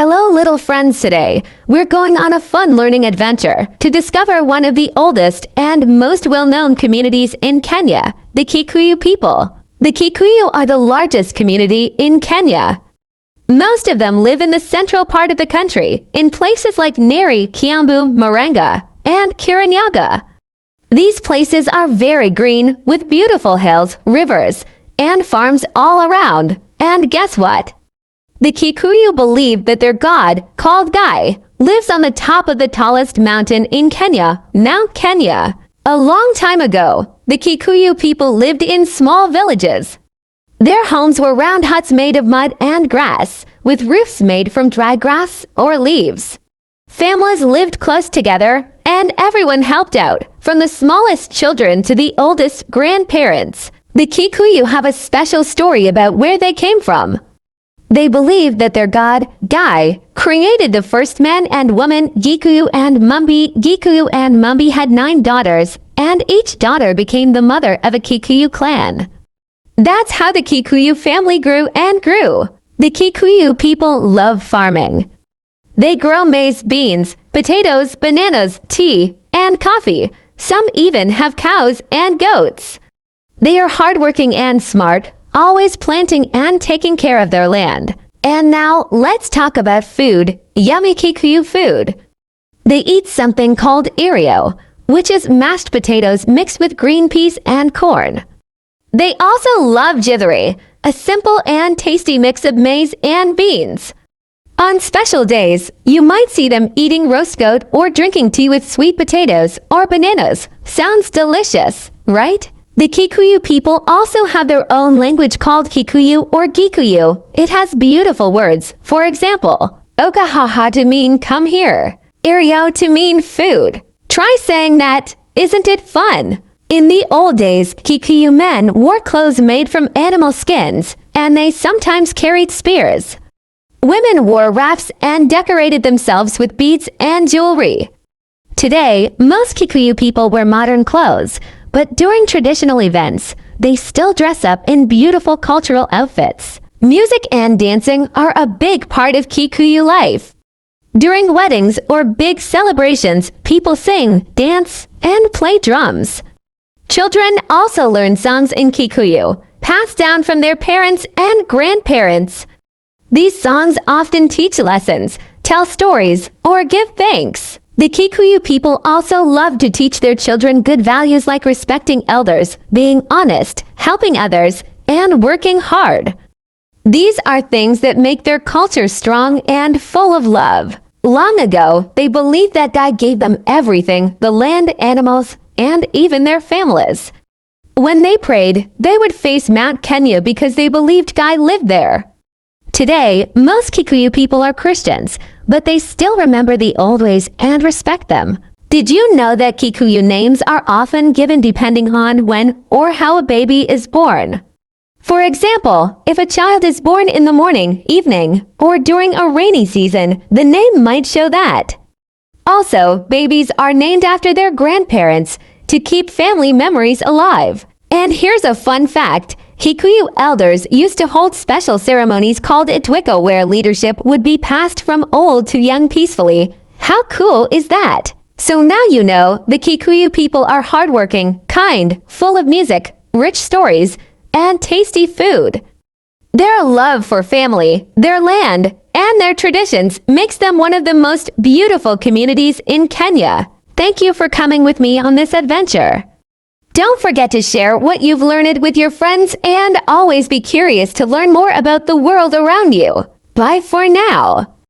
Hello, little friends. Today, we're going on a fun learning adventure to discover one of the oldest and most well-known communities in Kenya, the Kikuyu people. The Kikuyu are the largest community in Kenya. Most of them live in the central part of the country, in places like Nyeri, Kiambu, Murang'a, and Kirinyaga. These places are very green, with beautiful hills, rivers, and farms all around. And guess what? The Kikuyu believe that their god, called Gai, lives on the top of the tallest mountain in Kenya, Mount Kenya. A long time ago, the Kikuyu people lived in small villages. Their homes were round huts made of mud and grass, with roofs made from dry grass or leaves. Families lived close together, and everyone helped out, from the smallest children to the oldest grandparents. The Kikuyu have a special story about where they came from. They believe that their god, Gai, created the first man and woman, Gikuyu and Mumbi. Gikuyu and Mumbi had 9 daughters, and each daughter became the mother of a Kikuyu clan. That's how the Kikuyu family grew and grew. The Kikuyu people love farming. They grow maize, beans, potatoes, bananas, tea, and coffee. Some even have cows and goats. They are hardworking and smart, always planting and taking care of their land. And now, let's talk about food, yummy Kikuyu food. They eat something called irio, which is mashed potatoes mixed with green peas and corn. They also love githeri, a simple and tasty mix of maize and beans. On special days, you might see them eating roast goat or drinking tea with sweet potatoes or bananas. Sounds delicious, right? The Kikuyu people also have their own language called Kikuyu or Gikuyu. It has beautiful words. For example, okahaha to mean come here, irio to mean food. Try saying that. Isn't it fun? In the old days, Kikuyu men wore clothes made from animal skins, and they sometimes carried spears. Women wore wraps and decorated themselves with beads and jewelry. Today, most Kikuyu people wear modern clothes, but during traditional events, they still dress up in beautiful cultural outfits. Music and dancing are a big part of Kikuyu life. During weddings or big celebrations, people sing, dance, and play drums. Children also learn songs in Kikuyu, passed down from their parents and grandparents. These songs often teach lessons, tell stories, or give thanks. The Kikuyu people also love to teach their children good values like respecting elders, being honest, helping others, and working hard. These are things that make their culture strong and full of love. Long ago, they believed that God gave them everything, the land, animals, and even their families. When they prayed, they would face Mount Kenya because they believed God lived there. Today, most Kikuyu people are Christians, but they still remember the old ways and respect them. Did you know that Kikuyu names are often given depending on when or how a baby is born? For example, if a child is born in the morning, evening, or during a rainy season, the name might show that. Also, babies are named after their grandparents to keep family memories alive. And here's a fun fact. Kikuyu elders used to hold special ceremonies called itwiko where leadership would be passed from old to young peacefully. How cool is that? So now you know the Kikuyu people are hardworking, kind, full of music, rich stories, and tasty food. Their love for family, their land, and their traditions makes them one of the most beautiful communities in Kenya. Thank you for coming with me on this adventure. Don't forget to share what you've learned with your friends and always be curious to learn more about the world around you. Bye for now.